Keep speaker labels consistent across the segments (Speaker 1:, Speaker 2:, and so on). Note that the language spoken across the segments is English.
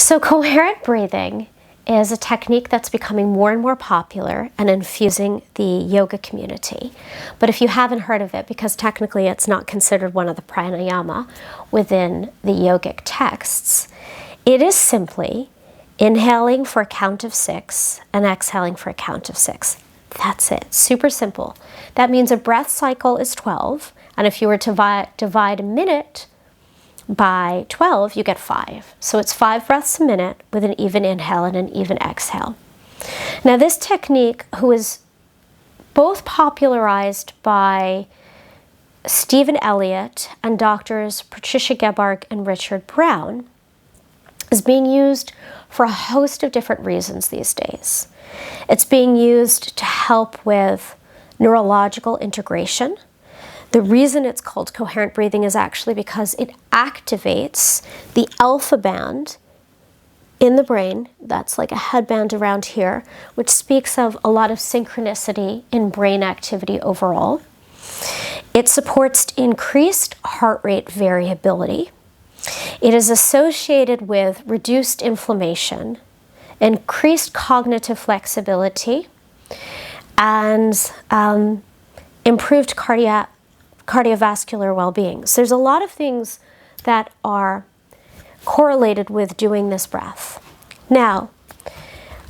Speaker 1: So coherent breathing is a technique that's becoming more and more popular and infusing the yoga community. But if you haven't heard of it, because technically it's not considered one of the pranayama within the yogic texts, it is simply inhaling for a count of 6 and exhaling for a count of 6. That's it. Super simple. That means a breath cycle is 12, and if you were to divide a minute by 12, you get 5. So it's 5 breaths a minute with an even inhale and an even exhale. Now this technique, who is both popularized by Stephen Elliott and doctors Patricia Gebarg and Richard Brown, is being used for a host of different reasons these days. It's being used to help with neurological integration. The reason it's called coherent breathing is actually because it activates the alpha band in the brain, that's like a headband around here, which speaks of a lot of synchronicity in brain activity overall. It supports increased heart rate variability. It is associated with reduced inflammation, increased cognitive flexibility, and improved cardiovascular well-being. So there's a lot of things that are correlated with doing this breath. Now,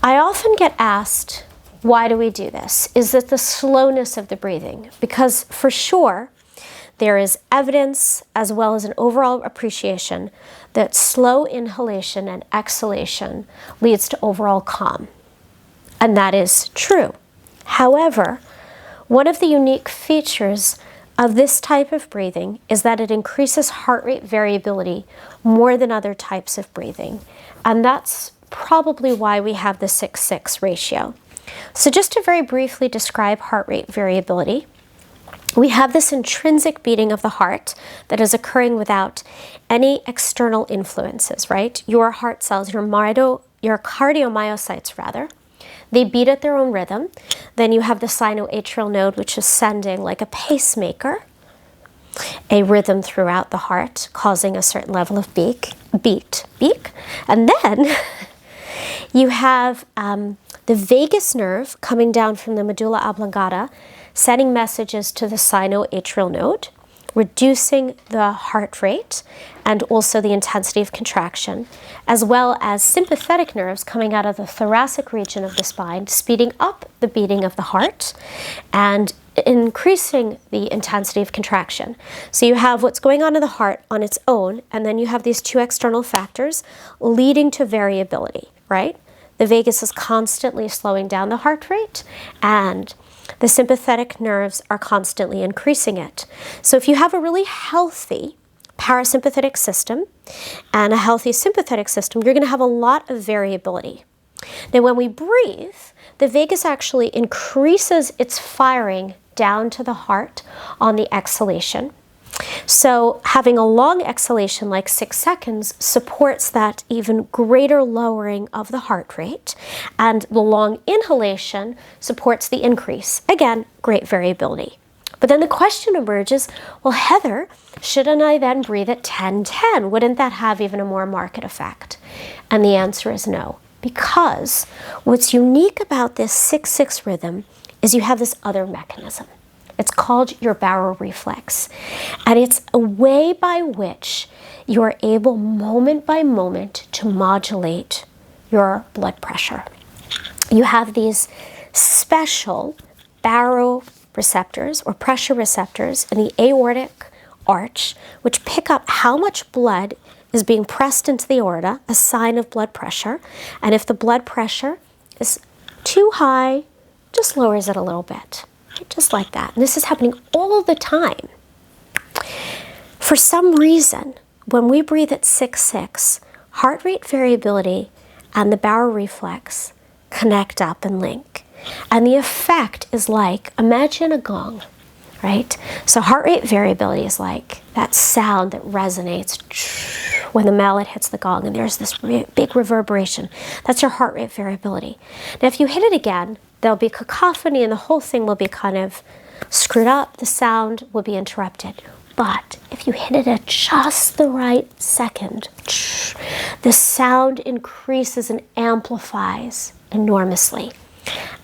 Speaker 1: I often get asked, why do we do this? Is it the slowness of the breathing? Because for sure, there is evidence as well as an overall appreciation that slow inhalation and exhalation leads to overall calm. And that is true. However, one of the unique features of this type of breathing is that it increases heart rate variability more than other types of breathing. And that's probably why we have the 6-6 ratio. So just to very briefly describe heart rate variability, we have this intrinsic beating of the heart that is occurring without any external influences, right? Your heart cells, your cardiomyocytes rather, they beat at their own rhythm. Then you have the sinoatrial node, which is sending like a pacemaker, a rhythm throughout the heart, causing a certain level of beat. And then you have the vagus nerve coming down from the medulla oblongata, sending messages to the sinoatrial node, reducing the heart rate and also the intensity of contraction, as well as sympathetic nerves coming out of the thoracic region of the spine, speeding up the beating of the heart and increasing the intensity of contraction. So you have what's going on in the heart on its own, and then you have these two external factors leading to variability, right? The vagus is constantly slowing down the heart rate, and the sympathetic nerves are constantly increasing it. So if you have a really healthy parasympathetic system and a healthy sympathetic system, you're going to have a lot of variability. Now, when we breathe, the vagus actually increases its firing down to the heart on the exhalation. So having a long exhalation like 6 seconds supports that even greater lowering of the heart rate, and the long inhalation supports the increase. Again, great variability. But then the question emerges, well, Heather, shouldn't I then breathe at 10-10? Wouldn't that have even a more marked effect? And the answer is no, because what's unique about this 6-6 rhythm is you have this other mechanism. It's called your Barrow reflex. And it's a way by which you are able moment by moment to modulate your blood pressure. You have these special Barrow receptors or pressure receptors in the aortic arch, which pick up how much blood is being pressed into the aorta, a sign of blood pressure. And if the blood pressure is too high, just lowers it a little bit. Just like that. And this is happening all the time. For some reason, when we breathe at 6-6, heart rate variability and the Barrow reflex connect up and link. And the effect is like, imagine a gong, right? So heart rate variability is like that sound that resonates when the mallet hits the gong, and there's this big reverberation. That's your heart rate variability. Now, if you hit it again, there'll be cacophony and the whole thing will be kind of screwed up. The sound will be interrupted. But if you hit it at just the right second, the sound increases and amplifies enormously.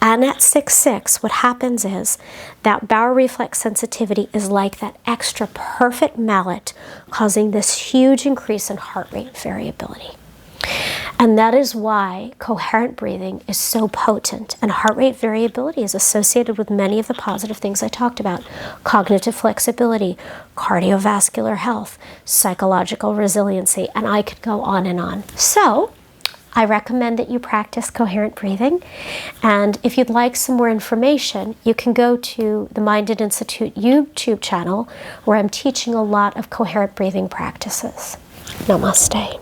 Speaker 1: And at 6/6, what happens is that baroreflex sensitivity is like that extra perfect mallet, causing this huge increase in heart rate variability. And that is why coherent breathing is so potent. And heart rate variability is associated with many of the positive things I talked about: cognitive flexibility, cardiovascular health, psychological resiliency, and I could go on and on. So I recommend that you practice coherent breathing. And if you'd like some more information, you can go to the Minded Institute YouTube channel, where I'm teaching a lot of coherent breathing practices. Namaste.